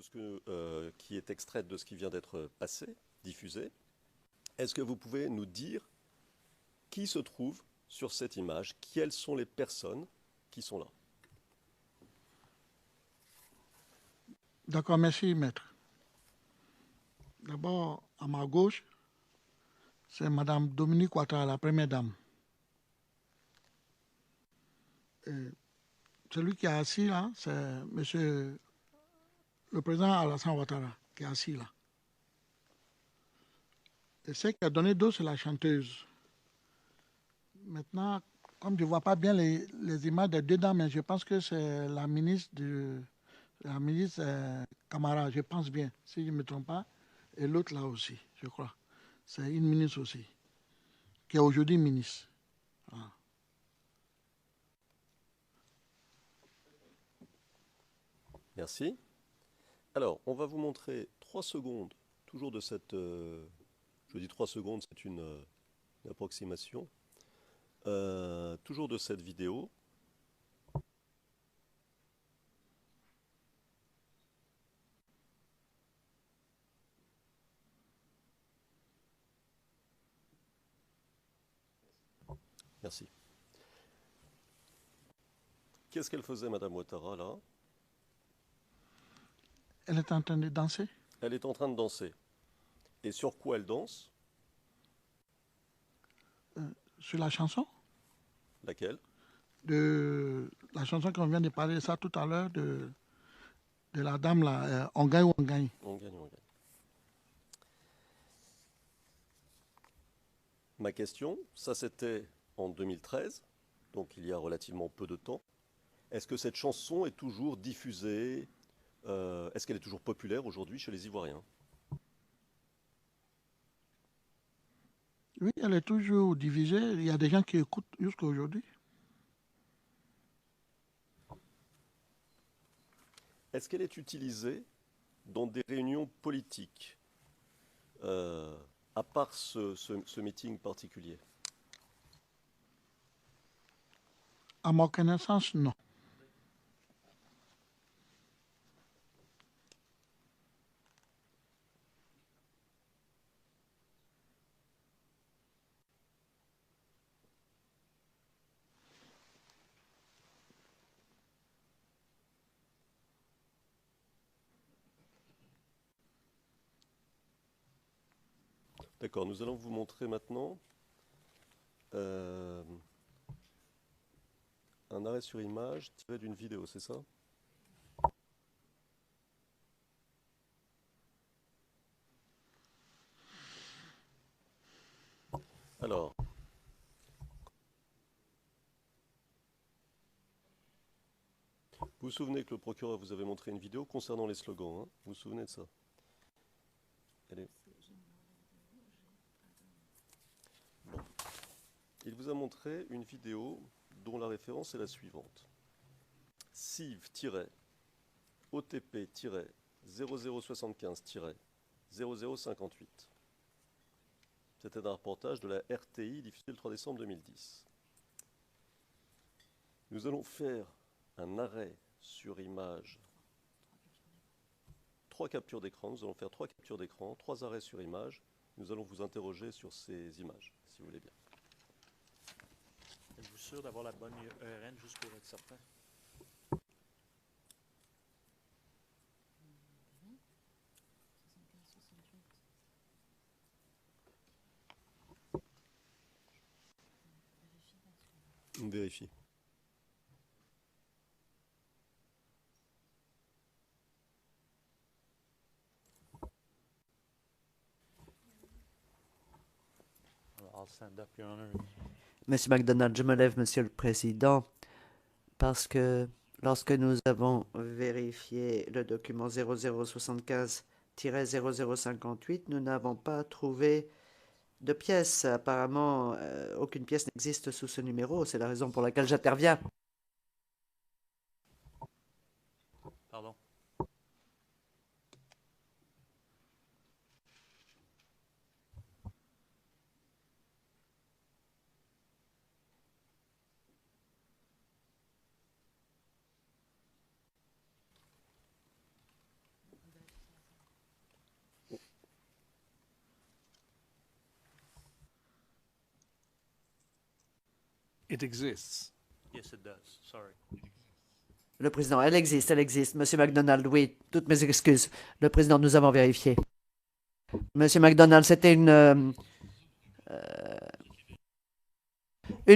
qui est extraite de ce qui vient d'être passé, diffusé. Est-ce que vous pouvez nous dire qui se trouve sur cette image? Quelles sont les personnes qui sont là? D'accord, merci, maître. D'abord, à ma gauche, c'est Madame Dominique Ouattara, la première dame. Et celui qui est assis là, c'est Monsieur le président Alassane Ouattara, qui est assis là. Et celle qui a donné dos, c'est la chanteuse. Maintenant, comme je ne vois pas bien les images des deux dames, mais je pense que c'est la ministre Camara, je pense bien, si je ne me trompe pas, et l'autre là aussi, je crois. C'est une ministre aussi, qui est aujourd'hui ministre. Voilà. Merci. Alors, on va vous montrer 3 secondes, toujours de cette... je dis 3 secondes, c'est une approximation. Toujours de cette vidéo. Merci. Qu'est-ce qu'elle faisait, Madame Ouattara, là? Elle est en train de danser. Elle est en train de danser. Et sur quoi elle danse? Sur la chanson. Laquelle? De la chanson qu'on vient de parler, ça tout à l'heure, de la dame là, On gagne ou on gagne. On gagne, on gagne. Ma question, ça c'était en 2013, donc il y a relativement peu de temps. Est-ce que cette chanson est toujours diffusée? Est-ce qu'elle est toujours populaire aujourd'hui chez les Ivoiriens? Oui, elle est toujours divisée. Il y a des gens qui écoutent jusqu'à aujourd'hui. Est-ce qu'elle est utilisée dans des réunions politiques, à part ce meeting particulier? À ma connaissance, non. D'accord, nous allons vous montrer maintenant euh, un arrêt sur image tiré d'une vidéo, c'est ça? Alors, vous vous souvenez que le procureur vous avait montré une vidéo concernant les slogans, hein? Vous vous souvenez de ça? Elle est... Bon. Il vous a montré une vidéo dont la référence est la suivante. CIV-OTP-0075-0058. C'était un reportage de la RTI diffusé le 3 décembre 2010. Nous allons faire un arrêt sur image. 3 captures d'écran. Nous allons faire 3 captures d'écran, 3 arrêts sur image. Nous allons vous interroger sur ces images, si vous voulez bien. Êtes-vous sûr d'avoir la bonne URL juste pour être certain? On vérifie. I'll stand up, Your Honor. Monsieur MacDonald, je me lève, Monsieur le Président, parce que lorsque nous avons vérifié le document 0075-0058, nous n'avons pas trouvé de pièce. Apparemment, aucune pièce n'existe sous ce numéro. C'est la raison pour laquelle j'interviens. Pardon. It exists. Yes, it does. Sorry. Le président, elle existe, elle existe. Monsieur McDonald, oui, toutes mes excuses. Le président, nous avons vérifié. Monsieur McDonald, c'était une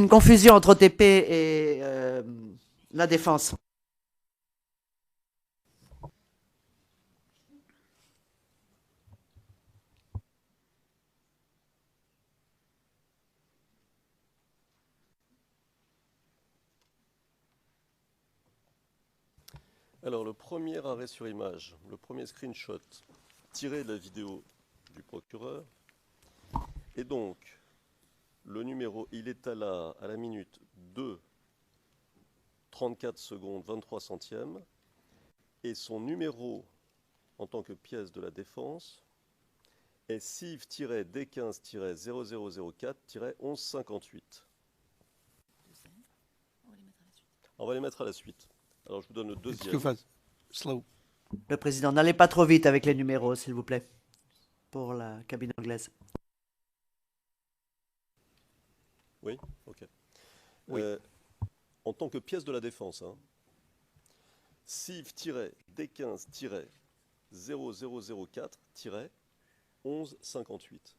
confusion entre OTP et la défense. Alors, le premier arrêt sur image, le premier screenshot tiré de la vidéo du procureur. Et donc, le numéro, il est à la minute 2, 34 secondes, 23 centièmes. Et son numéro, en tant que pièce de la défense, est CIV-D15-0004-1158. On va les mettre à la suite. Alors, je vous donne le It's deuxième. too fast. Slow. Le président, n'allez pas trop vite avec les numéros, s'il vous plaît, pour la cabine anglaise. Oui, ok. Oui. En tant que pièce de la défense, hein, CIV-D15-0004-1158.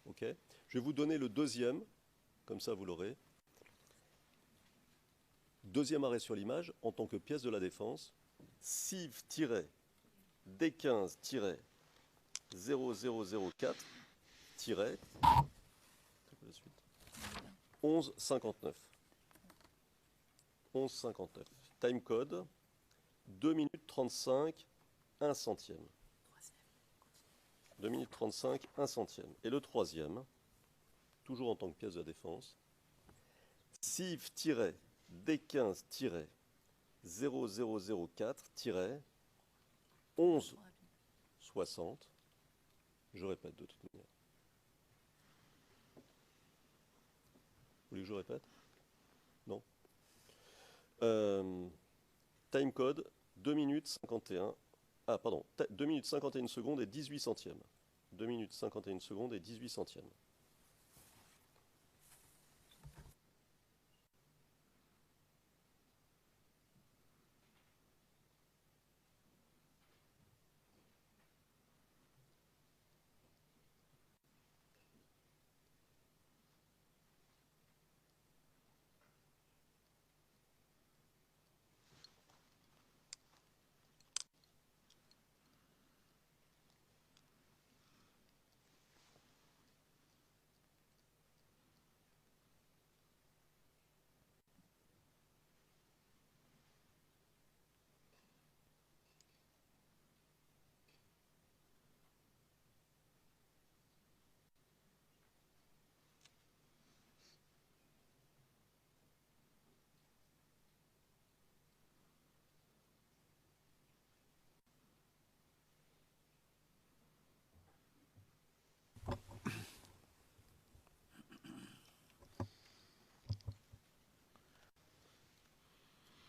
Ok. Je vais vous donner le deuxième, comme ça vous l'aurez. Deuxième arrêt sur l'image, en tant que pièce de la défense, CIV-D15-0004-1159. 11,59. Time code 2 minutes 35, 1 centième. 2 minutes 35, 1 centième. Et le troisième, toujours en tant que pièce de la défense, CIV-D15-0004-1160. Je répète de toute manière. Vous voulez que je répète? Non. Time code 2 minutes 51. Ah, pardon. 2 minutes 51 secondes et 18 centièmes. 2 minutes 51 secondes et 18 centièmes.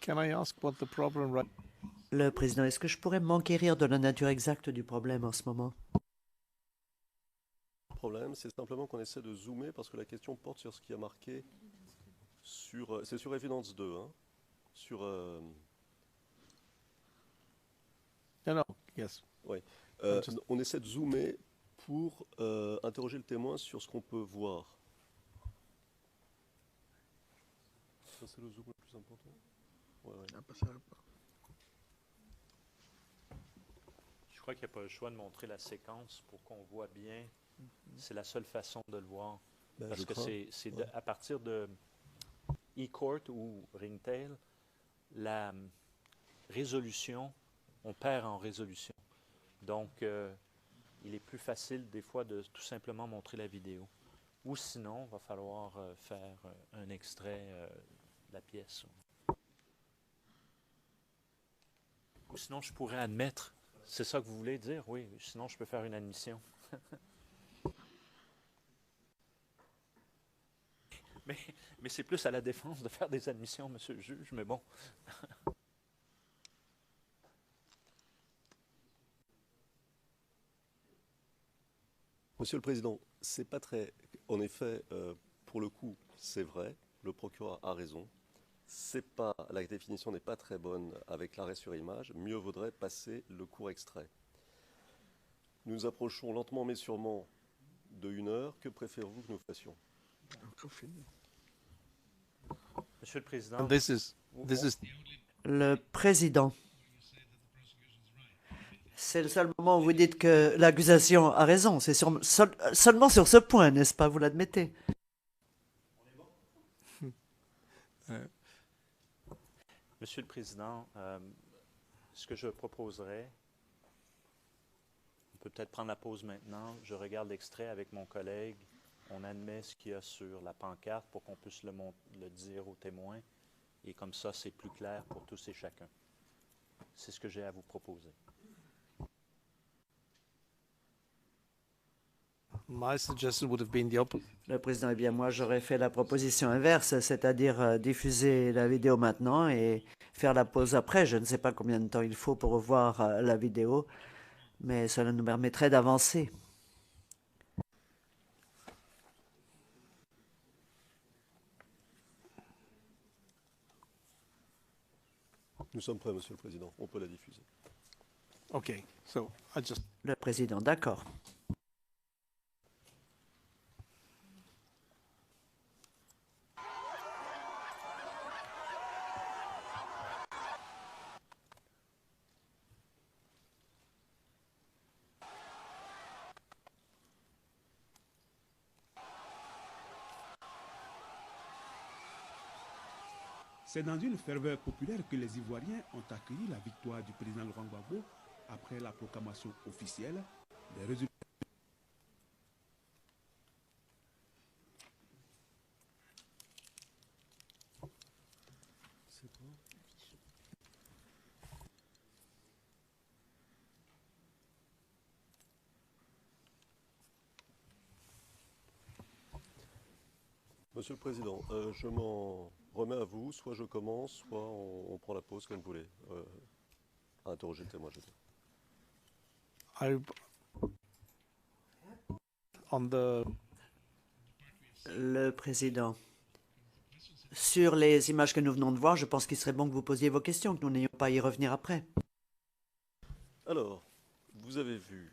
Can I ask what the problem right? Le président, est-ce que je pourrais m'enquérir de la nature exacte du problème en ce moment? Le problème, c'est simplement qu'on essaie de zoomer parce que la question porte sur ce qui a marqué sur. C'est sur Evidence 2, hein, sur. No, no. Yes. Oui. Just- On essaie de zoomer pour interroger le témoin sur ce qu'on peut voir. Ça, c'est le zoom le plus important. Ouais, ouais. Ah, passera pas. Je crois qu'il n'y a pas le choix de montrer la séquence pour qu'on voit bien. C'est la seule façon de le voir. Ben, Parce je que crains. c'est Ouais. à partir de e-court ou ringtail, la résolution, on perd en résolution. Donc, il est plus facile des fois de tout simplement montrer la vidéo. Ou sinon, il va falloir faire un extrait de la pièce. Ou sinon, je pourrais admettre. C'est ça que vous voulez dire? Oui. Sinon, je peux faire une admission. mais c'est plus à la défense de faire des admissions, monsieur le juge. Mais bon. Monsieur le Président, c'est pas très. En effet, pour le coup, c'est vrai, le procureur a raison. C'est pas, la définition n'est pas très bonne avec l'arrêt sur image. Mieux vaudrait passer le court extrait. Nous approchons lentement mais sûrement de 1 heure. Que préférez-vous que nous fassions? Monsieur le Président, And this is Le président. C'est le seul moment où vous dites que l'accusation a raison. C'est seulement sur ce point, n'est-ce pas? Vous l'admettez. Monsieur le Président, ce que je proposerais, on peut peut-être prendre la pause maintenant. Je regarde l'extrait avec mon collègue. On admet ce qu'il y a sur la pancarte pour qu'on puisse le dire aux témoins. Et comme ça, c'est plus clair pour tous et chacun. C'est ce que j'ai à vous proposer. my suggestion would have been the opposite. Le président, eh bien, moi, j'aurais fait la proposition inverse, c'est-à-dire diffuser la vidéo maintenant et faire la pause après. Je ne sais pas combien de temps il faut pour revoir la vidéo, mais cela nous permettrait d'avancer. Nous sommes prêts, Monsieur le Président. On peut la diffuser. Okay, so I just Le président, d'accord. C'est dans une ferveur populaire que les Ivoiriens ont accueilli la victoire du président Laurent Gbagbo après la proclamation officielle des résultats. Monsieur le Président, je m'en remets à vous. Soit je commence, soit on prend la pause comme vous voulez. À interroger le témoin, je veux dire. on the Le président. Sur les images que nous venons de voir, je pense qu'il serait bon que vous posiez vos questions, que nous n'ayons pas à y revenir après. Alors, vous avez vu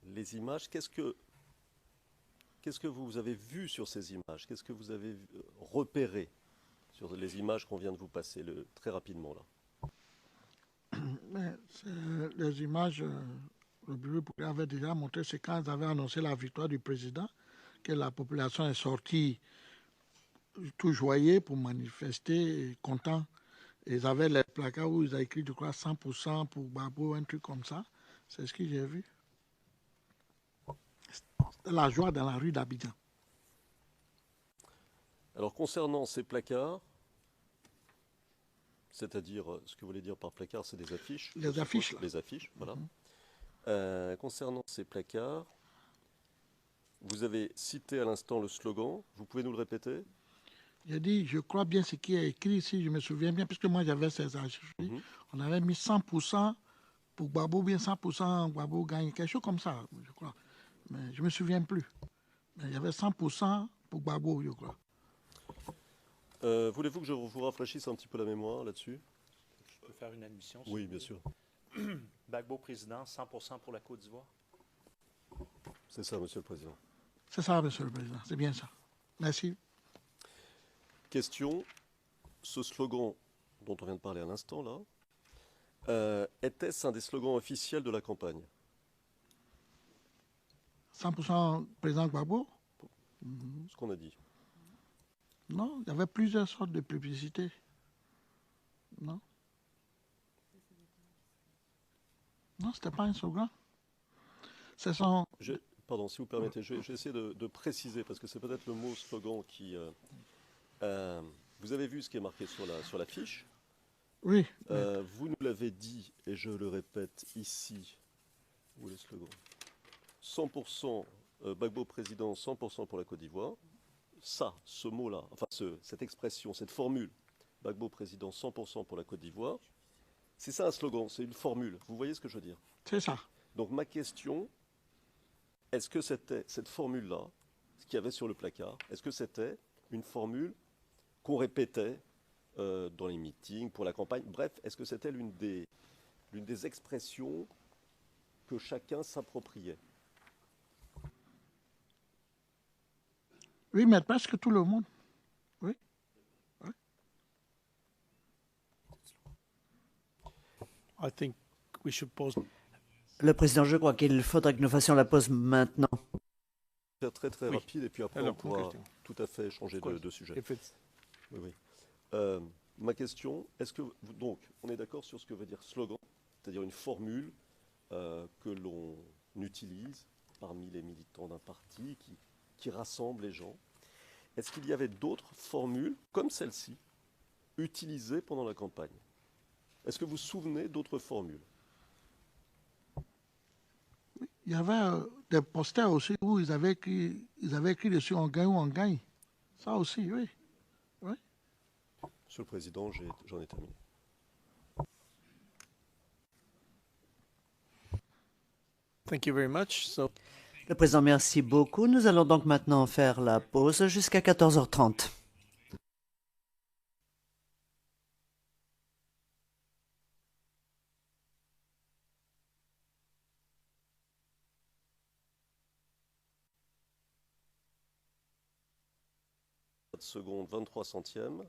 les images. Qu'est-ce que vous avez vu sur ces images? Qu'est-ce que vous avez repéré sur les images qu'on vient de vous passer très rapidement là? Mais les images, le bureau avait déjà montré, c'est quand ils avaient annoncé la victoire du président, que la population est sortie tout joyeux pour manifester, et content. Et ils avaient les placards où ils ont écrit, je crois, 100% pour Gbagbo, un truc comme ça. C'est ce que j'ai vu. C'était la joie dans la rue d'Abidjan. Alors, concernant ces placards, c'est-à-dire, ce que vous voulez dire par placard, c'est des affiches. Les affiches, là. Les affiches, voilà. Concernant ces placards, vous avez cité à l'instant le slogan. Vous pouvez nous le répéter? J'ai dit, je crois bien ce qui est écrit ici, je me souviens bien, puisque moi j'avais ces affiches. On avait mis 100% pour Gbagbo, bien 100% Gbagbo gagne, quelque chose comme ça, je crois. Mais je ne me souviens plus. Mais il y avait 100% pour Gbagbo, je crois. Voulez-vous que je vous rafraîchisse un petit peu la mémoire là-dessus? Je peux faire une admission? Oui, bien sûr. Gbagbo président, 100% pour la Côte d'Ivoire. C'est ça, Monsieur le Président. C'est ça, Monsieur le Président, c'est bien ça. Merci. Question, ce slogan dont on vient de parler à l'instant là, était-ce un des slogans officiels de la campagne? 100% président Gbagbo? Ce qu'on a dit. Non, il y avait plusieurs sortes de publicités. Non. Non, ce n'était pas un slogan. Ce sont... Pardon, si vous permettez, je vais essayer de préciser, parce que c'est peut-être le mot slogan qui... vous avez vu ce qui est marqué sur la fiche. Oui. Vous nous l'avez dit, et je le répète ici, où est le slogan? 100% Gbagbo président, 100% pour la Côte d'Ivoire. Ça, ce mot-là, enfin cette expression, cette formule, Gbagbo président, 100% pour la Côte d'Ivoire, c'est ça un slogan, c'est une formule. Vous voyez ce que je veux dire? C'est ça. Donc ma question, est-ce que c'était cette formule-là qu'il y avait sur le placard? Est-ce que c'était une formule qu'on répétait dans les meetings, pour la campagne? Bref, est-ce que c'était l'une des expressions que chacun s'appropriait? Oui, mais presque tout le monde. Oui. Oui. I think we should pause. Le président, je crois qu'il faudrait que nous fassions la pause maintenant. Faire très très Oui. rapide et puis après Alors, on pourra ok. tout à fait changer de sujet. If it's Oui, oui. Ma question, est-ce que donc on est d'accord sur ce que veut dire slogan, c'est-à-dire une formule que l'on utilise parmi les militants d'un parti qui rassemble les gens. Est-ce qu'il y avait d'autres formules comme celle-ci utilisées pendant la campagne? Est-ce que vous vous souvenez d'autres formules? Il y avait des posters aussi où ils avaient écrit dessus on gagne ou on gagne. Ça aussi, oui. Oui. Monsieur le Président, j'en ai terminé. thank you very much. So Le président, merci beaucoup. Nous allons donc maintenant faire la pause jusqu'à 14h30. Secondes, 23 centièmes.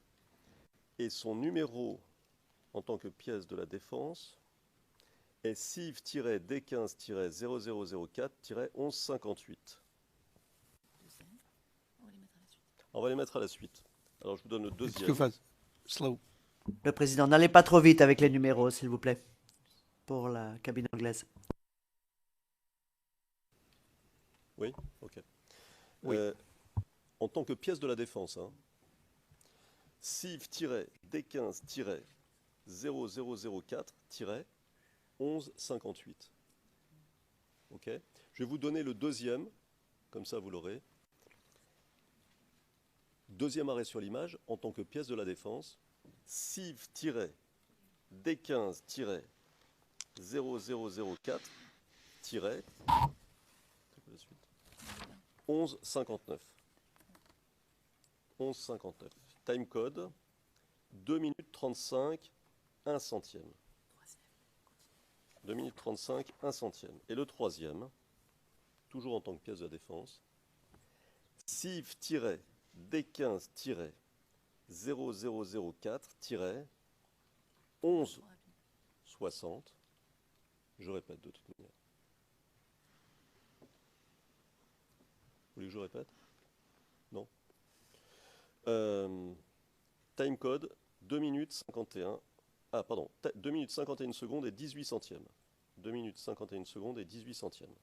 Et son numéro en tant que pièce de la défense est CIV-D15-0004-1158. On va les mettre à la suite. Alors je vous donne le it's deuxième. too fast. Slow. Le président, n'allez pas trop vite avec les numéros, s'il vous plaît, pour la cabine anglaise. Oui, ok. Oui. En tant que pièce de la défense, hein, CIV-D15-0004-1158. Ok. Je vais vous donner le deuxième, comme ça vous l'aurez. Deuxième arrêt sur l'image, en tant que pièce de la défense, CIV-D15-0004-1159. 11,59. Time code 2 minutes 35, 1 centième. 2 minutes 35, 1 centième. Et le troisième, toujours en tant que pièce de défense, CIV-D15-0004-1160. Je répète de toute manière. Vous voulez que je répète? Non. Time code 2 minutes 51. Ah, pardon. 2 minutes 51 secondes et 18 centièmes. 2 minutes 51 secondes et 18 centièmes.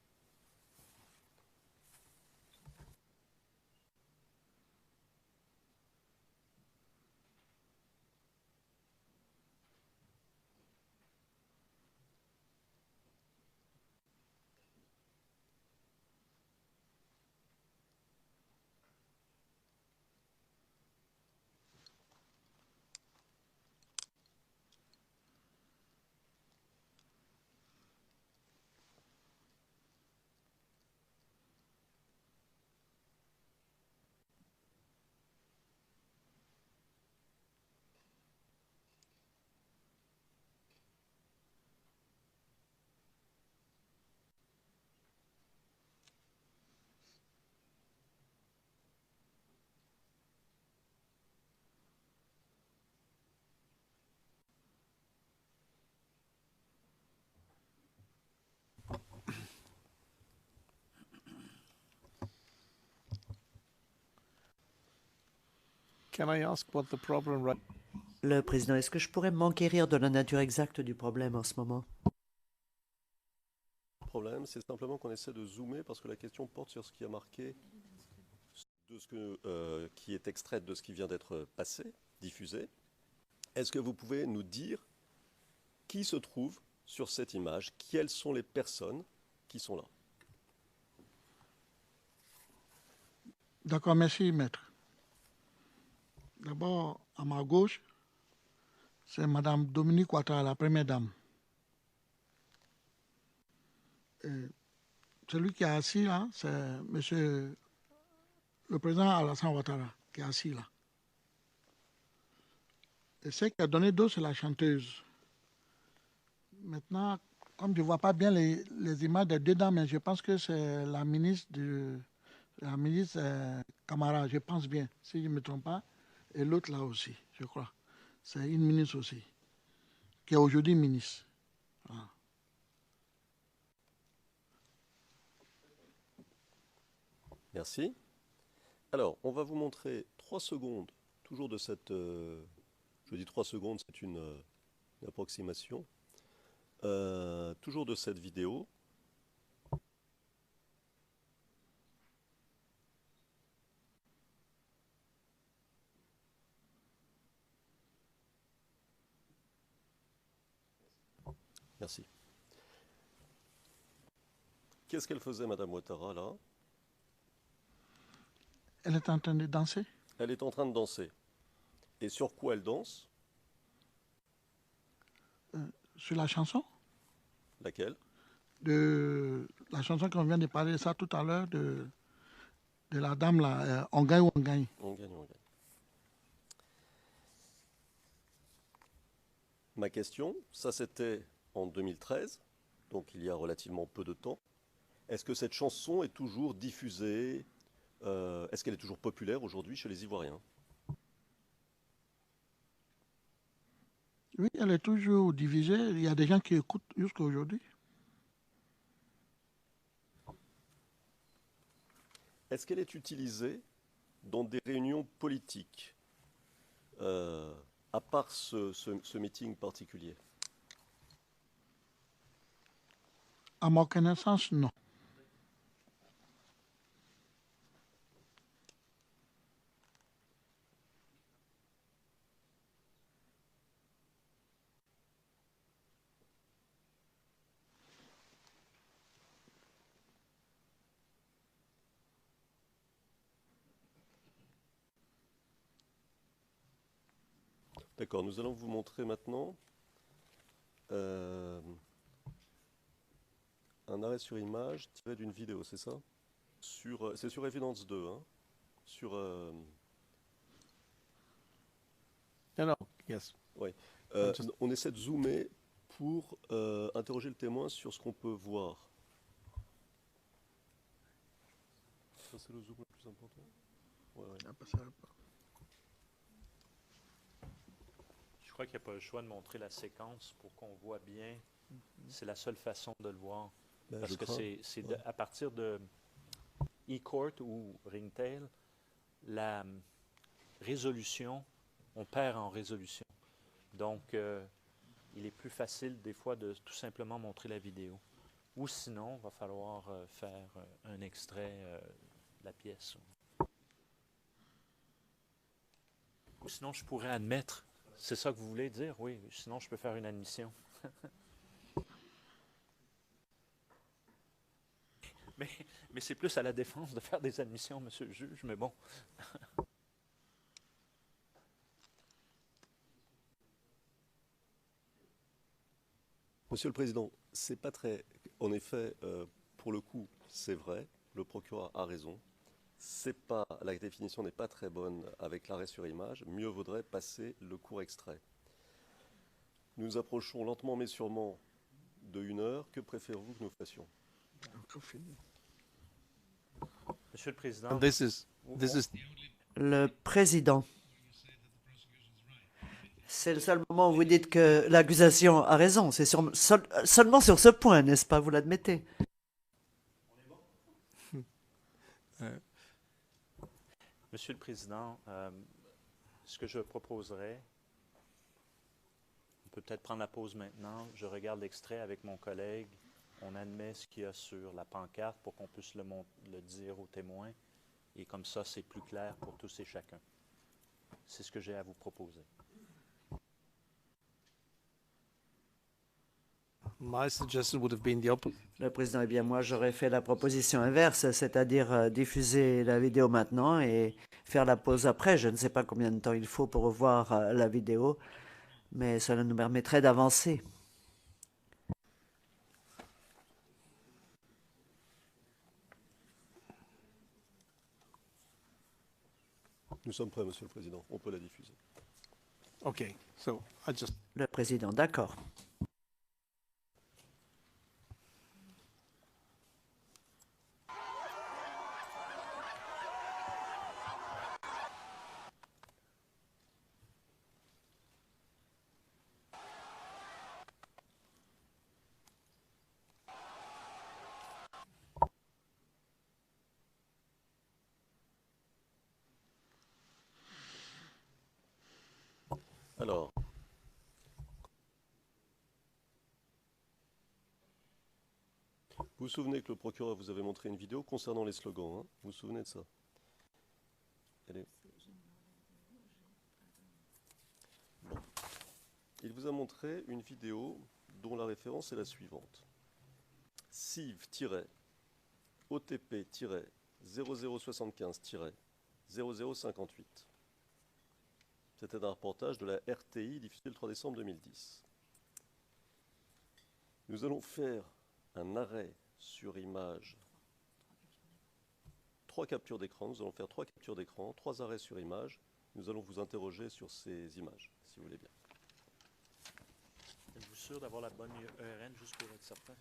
Can I ask what the problem right? Le président, est-ce que je pourrais m'enquérir de la nature exacte du problème en ce moment? Le problème, c'est simplement qu'on essaie de zoomer parce que la question porte sur ce qui a marqué, qui est extrait de ce qui vient d'être passé, diffusé. Est-ce que vous pouvez nous dire qui se trouve sur cette image? Quelles sont les personnes qui sont là? D'accord, merci, maître. D'abord, à ma gauche, c'est Madame Dominique Ouattara, la première dame. Et celui qui est assis là, c'est Monsieur le président Alassane Ouattara, qui est assis là. Et celle qui a donné dos, c'est la chanteuse. Maintenant, comme je ne vois pas bien les images des deux dames, mais je pense que c'est la ministre Camara, je pense bien, si je ne me trompe pas, et l'autre là aussi, je crois. C'est une ministre aussi, qui est aujourd'hui ministre. Voilà. Merci. Alors, on va vous montrer 3 secondes, toujours de cette... je dis 3 secondes, c'est une approximation. Toujours de cette vidéo. Merci. Qu'est-ce qu'elle faisait, Madame Ouattara, là? Elle est en train de danser Elle est en train de danser. Et sur quoi elle danse? sur la chanson. Laquelle? De la chanson qu'on vient de parler ça tout à l'heure de la dame là, On gagne ou on gagne. On gagne, on gagne. Ma question, ça c'était en 2013, donc il y a relativement peu de temps. Est-ce que cette chanson est toujours diffusée? Est-ce qu'elle est toujours populaire aujourd'hui chez les Ivoiriens? Oui, elle est toujours divisée. Il y a des gens qui écoutent jusqu'à aujourd'hui. Est-ce qu'elle est utilisée dans des réunions politiques, à part ce meeting particulier? À ma connaissance, non. D'accord, nous allons vous montrer maintenant un arrêt sur image tiré d'une vidéo, c'est ça? C'est sur Evidence 2, hein? Sur, No, no, yes. ouais. Just- On essaie de zoomer pour interroger le témoin sur ce qu'on peut voir. Ça, c'est le zoom le plus important. Ouais, ouais. Je crois qu'il n'y a pas le choix de montrer la séquence pour qu'on voit bien. C'est la seule façon de le voir. Ben, Parce je que crains. c'est à partir de e-court ou ringtail, la résolution, on perd en résolution. Donc, il est plus facile des fois de tout simplement montrer la vidéo. Ou sinon, il va falloir faire un extrait de la pièce. Ou sinon, je pourrais admettre. C'est ça que vous voulez dire? Oui. Sinon, je peux faire une admission. mais c'est plus à la défense de faire des admissions, monsieur le juge, mais bon. Monsieur le Président, c'est pas très... En effet, pour le coup, c'est vrai, le procureur a raison. La définition n'est pas très bonne avec l'arrêt sur image. Mieux vaudrait passer le court extrait. Nous nous approchons lentement mais sûrement de 1 heure. Que préférez-vous que nous fassions? Monsieur le Président, And this is Le président. C'est le seul moment où vous dites que l'accusation a raison. C'est seulement sur ce point, n'est-ce pas? Vous l'admettez? Monsieur le Président, ce que je proposerais, on peut peut-être prendre la pause maintenant. Je regarde l'extrait avec mon collègue. On admet ce qu'il y a sur la pancarte pour qu'on puisse le dire aux témoins. Et comme ça, c'est plus clair pour tous et chacun. C'est ce que j'ai à vous proposer. my suggestion would have been the opposite. Le président, eh bien, moi, j'aurais fait la proposition inverse, c'est-à-dire diffuser la vidéo maintenant et faire la pause après. Je ne sais pas combien de temps il faut pour revoir la vidéo, mais cela nous permettrait d'avancer. Nous sommes prêts, Monsieur le Président. On peut la diffuser. Okay, so I just Le président, d'accord. Alors, vous vous souvenez que le procureur vous avait montré une vidéo concernant les slogans, hein? Vous vous souvenez de ça? Bon. Il vous a montré une vidéo dont la référence est la suivante. CIV-0075-0058. C'était un reportage de la RTI diffusé le 3 décembre 2010. Nous allons faire un arrêt sur image. 3 captures d'écran. Nous allons faire 3 captures d'écran, 3 arrêts sur image. Nous allons vous interroger sur ces images, si vous voulez bien. Êtes-vous sûr d'avoir la bonne URL juste pour être certain?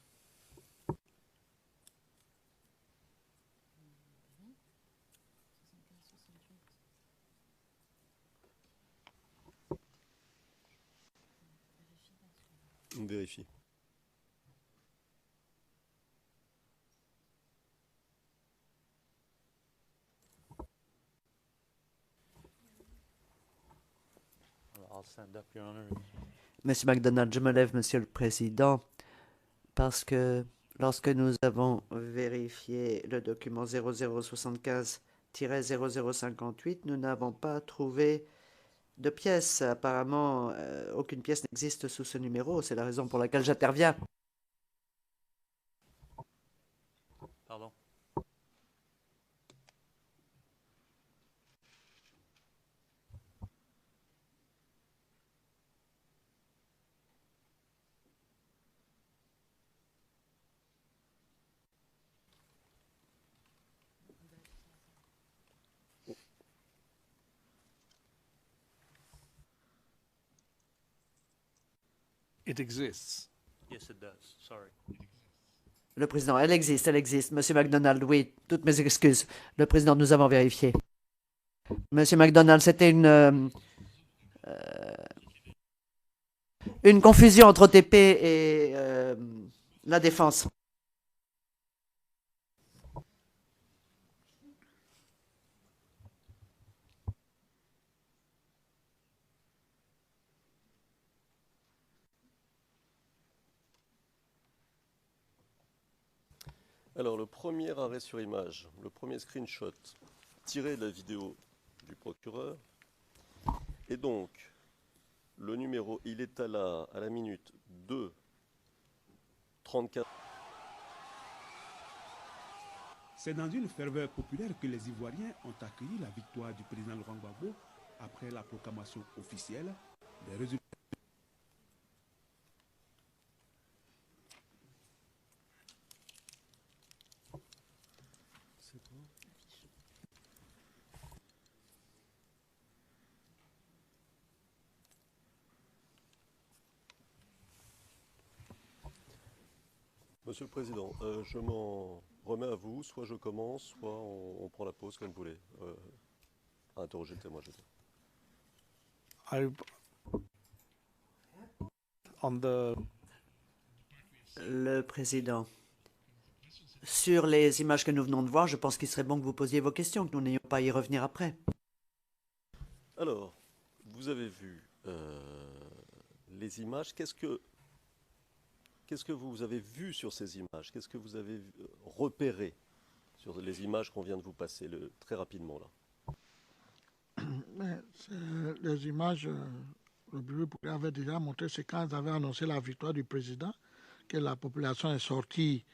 On vérifie. I'll stand up, Your Honor. Monsieur MacDonald, je me lève, Monsieur le Président, parce que lorsque nous avons vérifié le document 0075-0058, nous n'avons pas trouvé de pièce. Apparemment, aucune pièce n'existe sous ce numéro. C'est la raison pour laquelle j'interviens. Pardon. it exists. Yes, it does. Sorry. Le Président, elle existe, elle existe. Monsieur MacDonald, oui, toutes mes excuses. Le Président, nous avons vérifié. Monsieur MacDonald, c'était une confusion entre OTP et la défense. Alors, le premier arrêt sur image, le premier screenshot tiré de la vidéo du procureur, et donc, le numéro, il est à la minute 2:34. C'est dans une ferveur populaire que les Ivoiriens ont accueilli la victoire du président Laurent Gbagbo après la proclamation officielle des résultats. Monsieur le Président, je m'en remets à vous, soit je commence, soit on prend la pause comme vous voulez. Interroger le témoin, je veux dire. On the Le Président, sur les images que nous venons de voir, je pense qu'il serait bon que vous posiez vos questions, que nous n'ayons pas à y revenir après. Alors, vous avez vu les images. Qu'est-ce que vous avez vu sur ces images? Qu'est-ce que vous avez repéré sur les images qu'on vient de vous passer très rapidement là? Mais les images, le bureau avait déjà montré, c'est quand ils avaient annoncé la victoire du président, que la population est sortie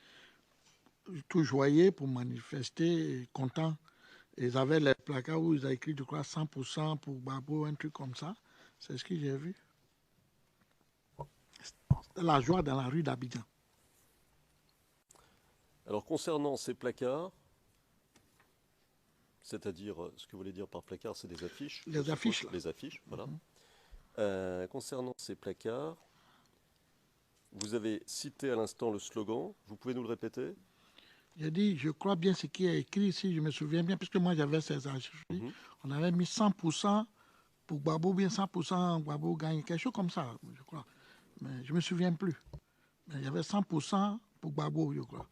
tout joyeux pour manifester, content. Ils avaient les placards où ils ont écrit, je crois, 100% pour Gbagbo, un truc comme ça. C'est ce que j'ai vu. C'était la joie dans la rue d'Abidjan. Alors, concernant ces placards, C'est-à-dire, ce que vous voulez dire par placard, c'est des affiches. je Les suppose. affiches, là. Les affiches, voilà. Mhm. Concernant ces placards, vous avez cité à l'instant le slogan. Vous pouvez nous le répéter? J'ai dit, je crois bien ce qui est écrit ici, je me souviens bien, puisque moi j'avais ces affiches. Mhm. On avait mis 100% pour Gbagbo, bien 100% Gbagbo gagne, quelque chose comme ça, je crois. Mais je ne me souviens plus. Mais il y avait 100% pour Gbagbo, je crois.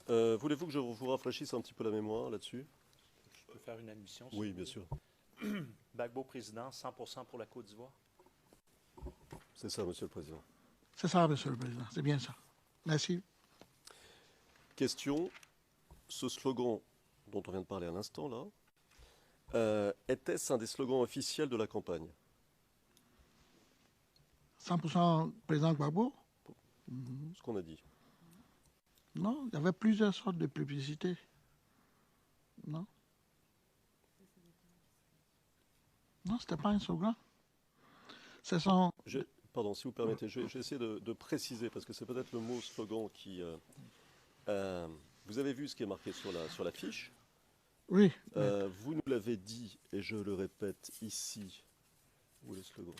Voulez-vous que je vous rafraîchisse un petit peu la mémoire là-dessus? Je peux faire une admission? Oui, bien sûr. Gbagbo président, 100% pour la Côte d'Ivoire. C'est ça, Monsieur le Président. C'est ça, Monsieur le Président, c'est bien ça. Merci. Question, ce slogan dont on vient de parler à l'instant là, était-ce un des slogans officiels de la campagne? 100% président Gbagbo? Ce qu'on a dit. Non, il y avait plusieurs sortes de publicités. Non? Non, ce n'était pas un slogan. Ce sont... Pardon, si vous permettez, je vais essayer de préciser, parce que c'est peut-être le mot slogan qui... vous avez vu ce qui est marqué sur la fiche. Oui. Vous nous l'avez dit, et je le répète ici. Où est le slogan?